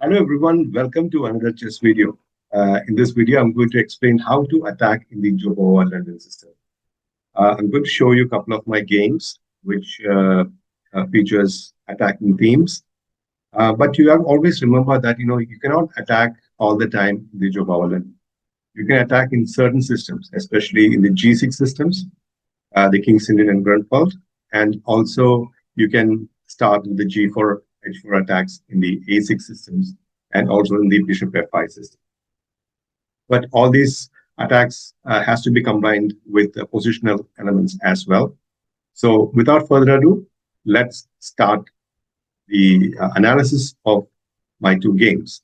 Hello everyone, welcome to another chess video. In this video, I'm going to explain how to attack in the Jobava London system. I'm going to show you a couple of my games, which features attacking themes. But you have always remember that you cannot attack all the time in the Jobava London. You can attack in certain systems, especially in the G6 systems, the kingside and Grunfeld, and also you can start with the G4, H4 attacks in the A6 systems and also in the bishop F5 system. But all these attacks has to be combined with positional elements as well. So without further ado, let's start the analysis of my two games.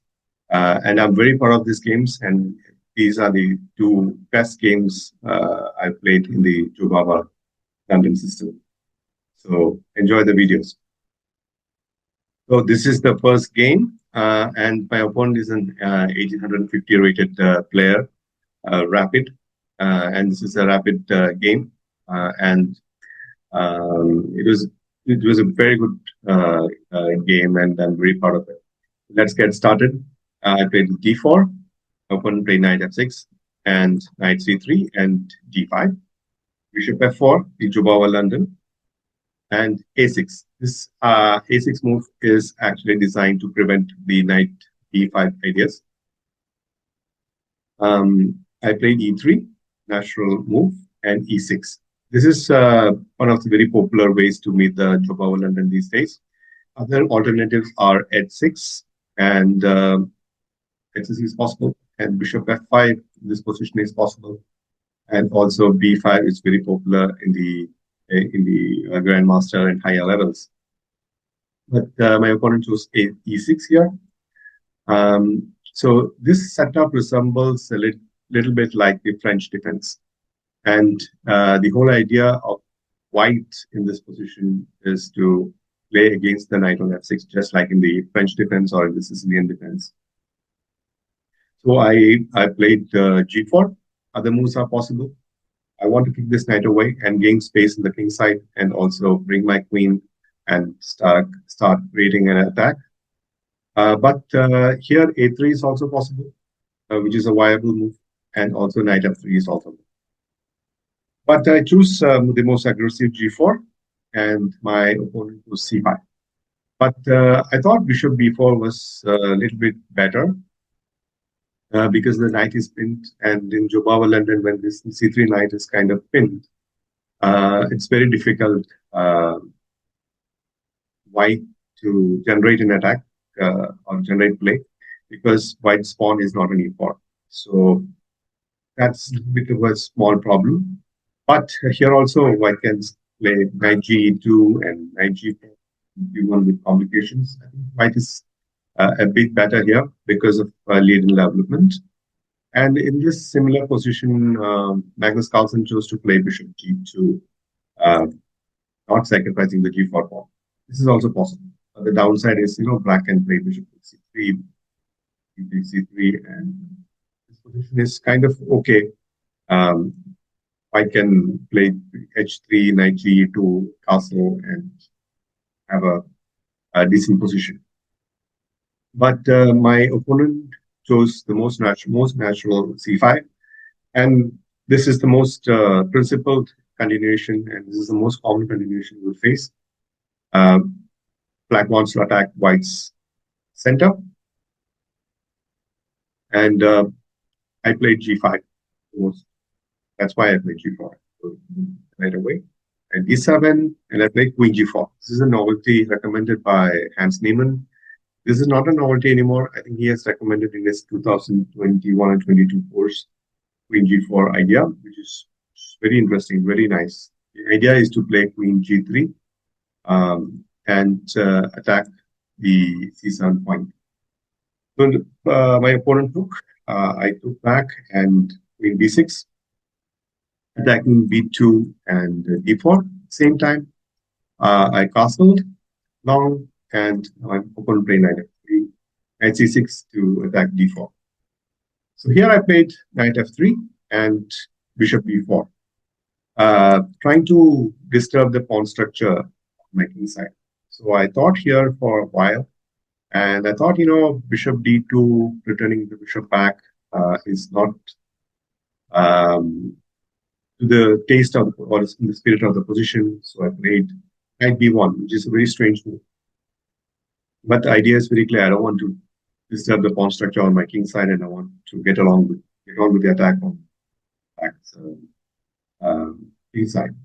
And I'm very proud of these games, and these are the two best games I've played in the Jobava London system. So enjoy the videos. So this is the first game, and my opponent is an 1850 rated player, rapid, and this is a rapid game, and it was a very good game, and I'm very proud of it. Let's get started. I played d4, opponent played knight f6, and knight c3, and d5, bishop f4, the Jobava London, and a6. This a6 move is actually designed to prevent the knight e5 ideas. I played e3, natural move, and e6. This is one of the very popular ways to meet the Jobava London these days. Other alternatives are h6, and h6 is possible, and bishop f5, this position is possible, and also b5 is very popular in the grandmaster and higher levels. But my opponent chose e6 here. So this setup resembles a little bit like the French defense. And the whole idea of white in this position is to play against the knight on f6, just like in the French defense or in the Sicilian defense. So I played g4. Other moves are possible. I want to kick this knight away and gain space in the king side, and also bring my queen and start creating an attack. But here a3 is also possible, which is a viable move, and also knight f3 is also. But I choose the most aggressive g4, and my opponent was c5. But I thought bishop b4 was a little bit better. Because the knight is pinned, and in Jobava London, when this c3 knight is kind of pinned, it's very difficult white to generate an attack or generate play, because white's pawn is not an e4. So that's a bit of a small problem. But here also white can play knight g2 and knight g4, g1 with complications. I think white is a bit better here because of lead in development. And in this similar position, Magnus Carlsen chose to play bishop g2, not sacrificing the g4 pawn. This is also possible. The downside is, black can play bishop c3, c3, and this position is kind of okay. White can play h3, knight g2, castle, and have a decent position. But my opponent chose the most natural c5, and this is the most principled continuation, and this is the most common continuation we'll face. Black wants to attack white's center, and I played g5. That's why I played g4 right away. And e7, and I played queen g4. This is a novelty recommended by Hans Niemann. This is not a novelty anymore. I think he has recommended in his 2021 and 22 course, queen g4 idea, which is very interesting, very nice. The idea is to play queen g3 and attack the c7 point. So my opponent took, I took back, and queen b6, attacking b2 and d4. Same time, I castled long, and my opponent played knight f3, knight c6 to attack d4. So here I played knight f3 and bishop b4, trying to disturb the pawn structure of my king side. So I thought here for a while, And I thought, bishop d2, returning the bishop back is not um, to the taste of or in the spirit of the position. So I played knight b1, which is a very strange move. But the idea is very clear. I don't want to disturb the pawn structure on my king side, and I want to get on with the attack on back king side.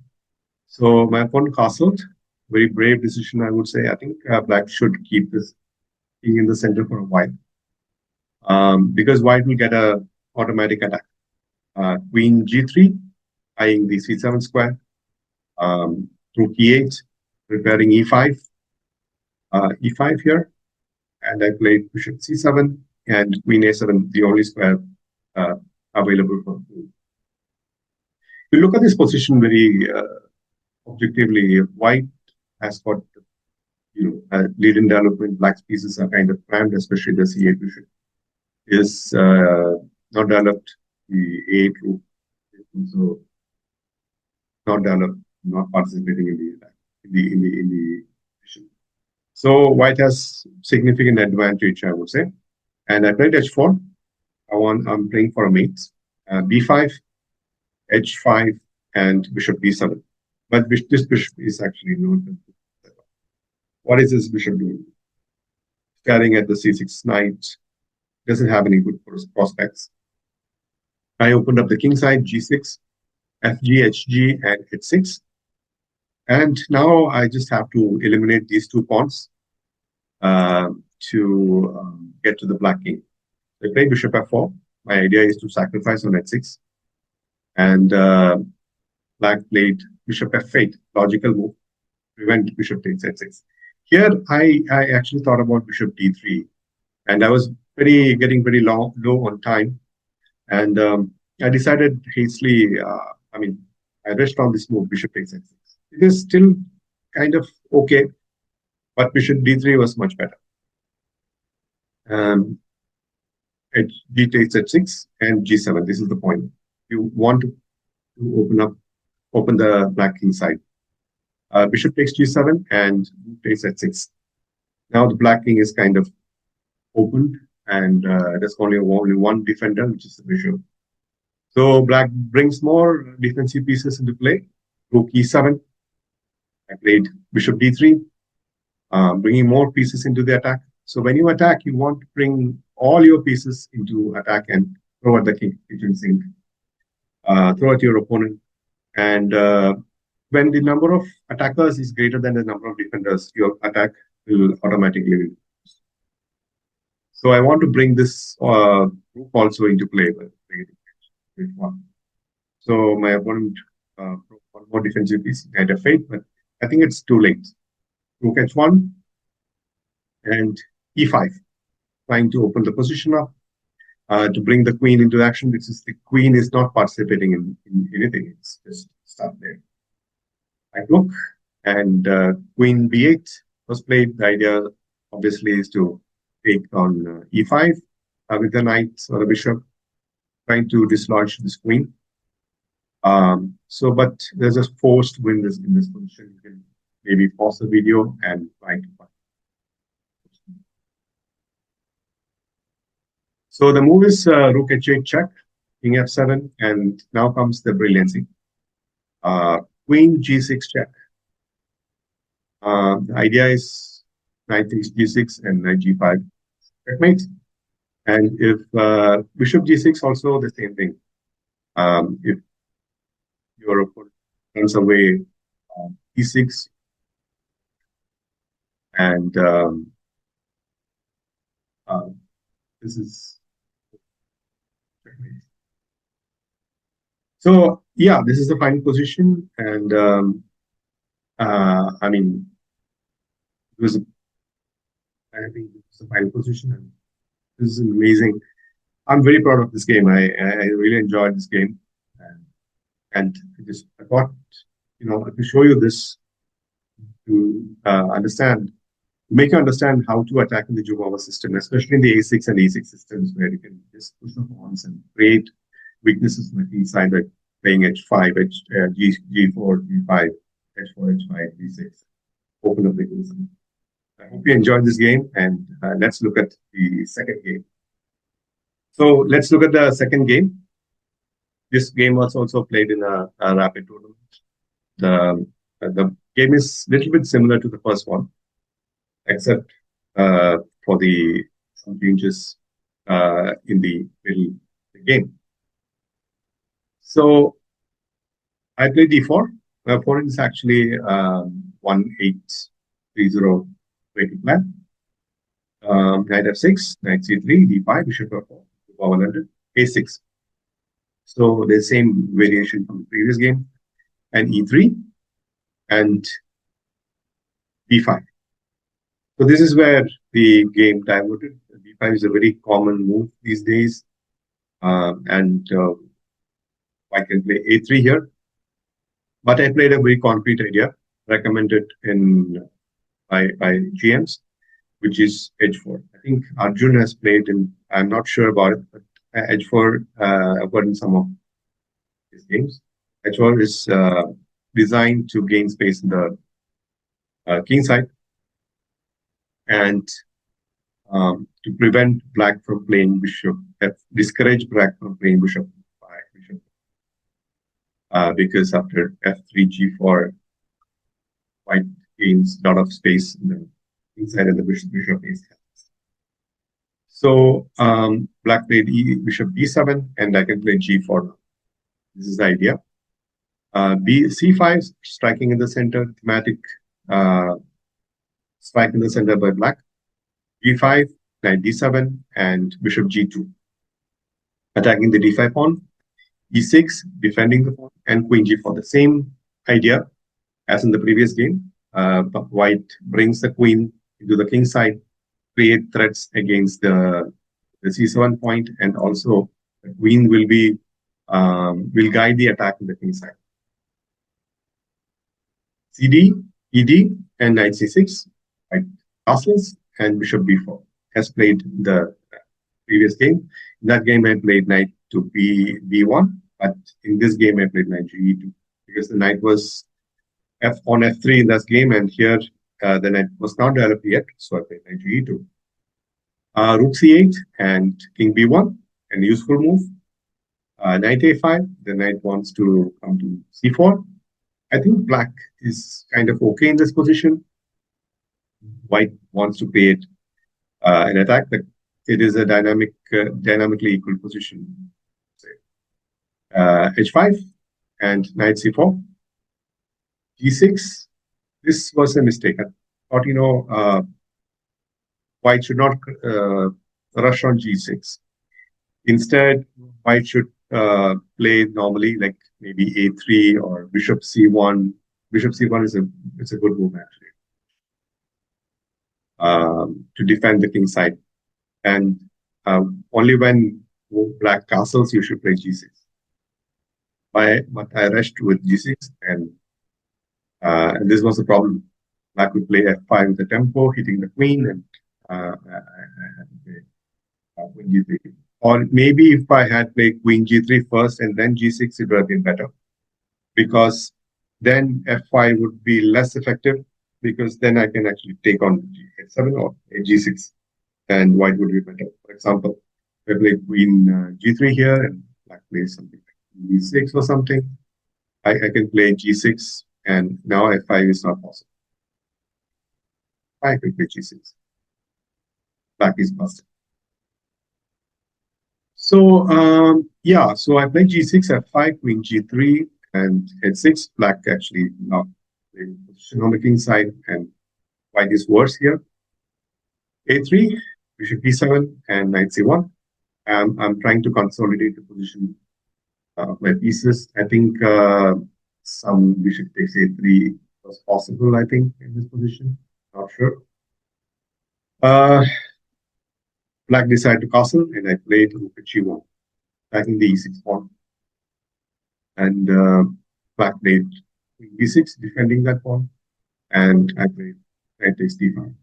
So my opponent castled. Very brave decision, I would say. I think black should keep this king in the center for a while, because white will get a automatic attack. Queen g3, eyeing the c7 square, through e8, preparing e5, e5 here, and I played bishop c7 and queen a7, the only square available for move. If you look at this position very objectively, white has got lead in development. Black's pieces are kind of crammed, especially the c8 bishop is not developed. The a8 rook is also not developed, not participating in the attack, in the position. So white has significant advantage, I would say. And I played h4. I'm playing for a mate. b5, h5, and bishop b7. But this bishop is actually not. What is this bishop doing? Staring at the c6 knight. Doesn't have any good prospects. I opened up the king side, g6, fg, hg, and h6. And now I just have to eliminate these two pawns to get to the black king. I play bishop f4. My idea is to sacrifice on h6. And black played bishop f8, logical move, prevent bishop takes h6. Here, I actually thought about bishop d3. And I was getting very low on time. And I decided hastily, I rushed on this move, bishop takes h6. It is still kind of okay, but bishop d3 was much better. G takes h6 and g7. This is the point. You want to open the black king side. Bishop takes g7 and takes h6. Now the black king is kind of opened, and there's only one defender, which is the bishop. So black brings more defensive pieces into play. Rook e7. I played bishop d3, bringing more pieces into the attack. So when you attack, you want to bring all your pieces into attack and throw at the kitchen sink, throw at your opponent. And when the number of attackers is greater than the number of defenders, your attack will automatically reduce. So I want to bring this group also into play. So my opponent one more defensive piece, knight f8, but I think it's too late. Rook h1 and e5, trying to open the position up to bring the queen into action, because the queen is not participating in anything. It's just stuck there. I look, and queen b8 was played. The idea, obviously, is to take on e5 with the knight or the bishop, trying to dislodge this queen. But there's a forced win in this position. You can maybe pause the video and try to find. So the move is rook h8 check, king f7, and now comes the brilliancy. Queen g6 check. The idea is knight takes g6 and knight g5 checkmate. And if bishop g6, also the same thing. If your opponent runs away e6 and this is checkmate. So yeah, this is the final position, and I mean, I think it's the final position, and this is amazing. I'm very proud of this game. I really enjoyed this game, and I thought, to show you this to understand, make you understand how to attack in the Jobava system, especially in the A6 and E6 systems, where you can just push the pawns and create weaknesses on the inside by playing H5, G4, G5, H4, H5, G6, open up the inside. I hope you enjoyed this game, and let's look at the second game. So let's look at the second game. This game was also played in a rapid tournament. The game is a little bit similar to the first one, except for the some changes in the middle of the game. So I played d4. My opponent is actually 1-8-3-0 waiting plan. Knight f6, knight c3, d5, bishop f4, Jobava London, a6. So the same variation from the previous game, and e3 and d5. So this is where the game diverted. d5 is a very common move these days, and I can play a3 here. But I played a very concrete idea recommended in by GMs, which is h4. I think Arjun has played in. I'm not sure about it, but h4 occurred in some of his games. H4 is designed to gain space in the kingside and to prevent black from playing bishop, discourage black from playing bishop by bishop. Because after f3, g4, white gains a lot of space in the inside of the bishop is. So black played bishop b7, and I can play g4 now. This is the idea. c5, striking in the center, thematic strike in the center by black. g5, knight d7, and bishop g2. Attacking the d5 pawn. e6, defending the pawn, and queen g4. The same idea as in the previous game. But white brings the queen into the king side, create threats against the c7 point, and also the queen will guide the attack in the king side. cd, ed, and knight c6, white castles, and bishop b4, as played in the previous game. In that game, I played knight to b1, but in this game, I played knight to e2 because the knight was on f3 in that game, and here the knight was not developed yet, so I played knight to e2. Rook c8 and king b1, and a useful move. Knight a5, the knight wants to come to c4. I think black is kind of okay in this position. White wants to create an attack, but it is a dynamically equal position. h5 and knight c4. g6. This was a mistake. I thought, white should not rush on g6. Instead, white should play normally, like maybe a3 or bishop c1. Bishop c1 is a good move actually to defend the king side. And only when black castles you should play g6. But I rushed with g6, and this was the problem. Black would play f5 with the tempo, hitting the queen, and I had to play queen g3. Or maybe if I had played queen g3 first and then g6, it would have been better. Because then f5 would be less effective, because then I can actually take on g7 or g6, and white would be better. For example, if I play queen g3 here and black plays something like g6 or something, I can play g6, and now f5 is not possible. I can play g6. Black is busted. So yeah, so I played g6, f5, queen g3, and h6. Black actually not in position on the king side, and white is worse here. a3, bishop b7, and knight c1. I'm trying to consolidate the position of my pieces. I think some bishop takes a3 was possible, I think, in this position. Not sure. Black decided to castle, and I played rook at g1, attacking the e6 pawn. And black played queen b6, defending that pawn, and I played knight takes d5.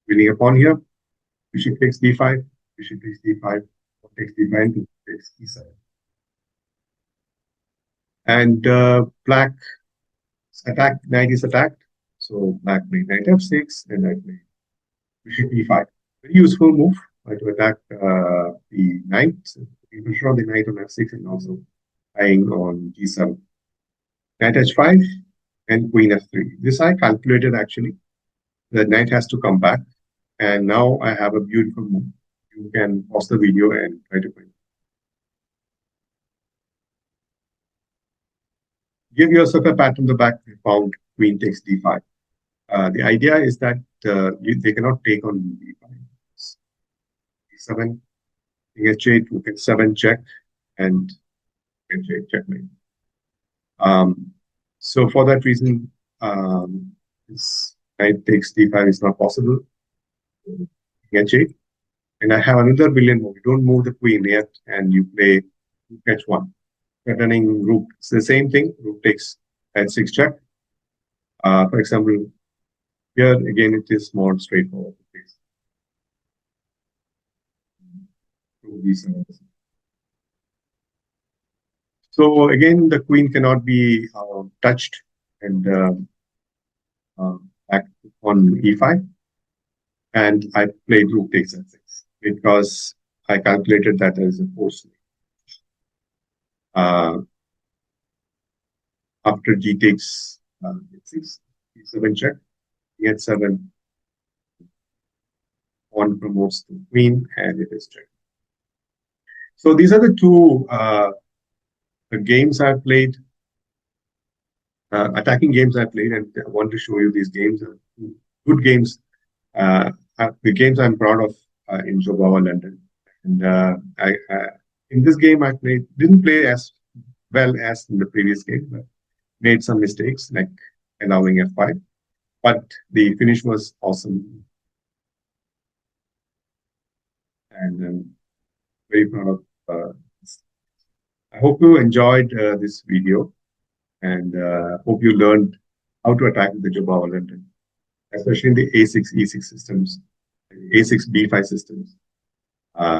Winning a pawn here, bishop takes d5, bishop takes d5, pawn takes d5, and takes e7. And black knight is attacked, So black played knight f6, and I played bishop e5. Very useful move to attack the knight, pressure on the knight on f6, and also tying on g7. Knight h5 and queen f3. This I calculated actually. The knight has to come back, and now I have a beautiful move. You can pause the video and try to find. Give yourself a pat on the back. You found queen takes d5. The idea is that they cannot take on d5. d7, king h8, rook h7 check, and h8 checkmate. So for that reason, this knight takes d5 is not possible. King h8. And I have another brilliant move. You don't move the queen yet, and you play rook h1. Threatening rook. It's the same thing. Rook takes h6 check. For example, here again it is more straightforward. So again, the queen cannot be touched, and back on e5. And I played rook takes f6 because I calculated that as a force. After g takes h6, e7 check, e7, pawn promotes to queen, and it is check. So these are the two games I've played, attacking games I've played, and I want to show you these games. Good games, the games I'm proud of in Jobava London. And in this game I didn't play as well as in the previous game, but made some mistakes like allowing f5. But the finish was awesome, and I'm very proud of this. I hope you enjoyed this video, and hope you learned how to attack the Jobava London, especially in the a6 e6 systems, a6 b5 systems,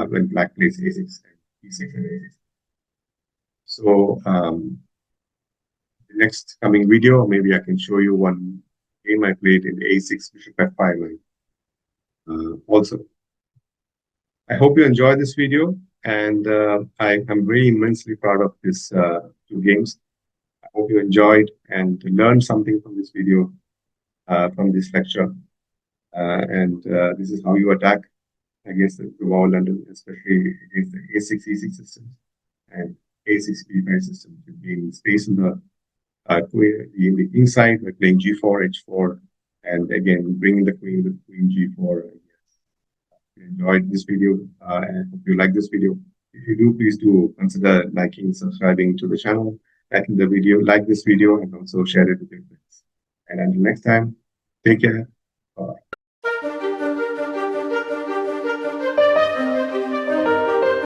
when black plays a6 and e6 and a6. So the next coming video, maybe I can show you one game I played in a6 bishop f5 also. I hope you enjoyed this video, and I am very immensely proud of these two games. I hope you enjoyed and learned something from this video, from this lecture. And this is how you attack against the Jobava London, especially against the a6 e6 systems and a6 b5 systems. You gain space in the kingside by playing g4, h4, and again bringing the queen with queen g4. Enjoyed this video, and I hope you like this video. If you do, please do consider liking, subscribing to the channel, liking the video, like this video, and also share it with your friends. And until next time, take care. Bye.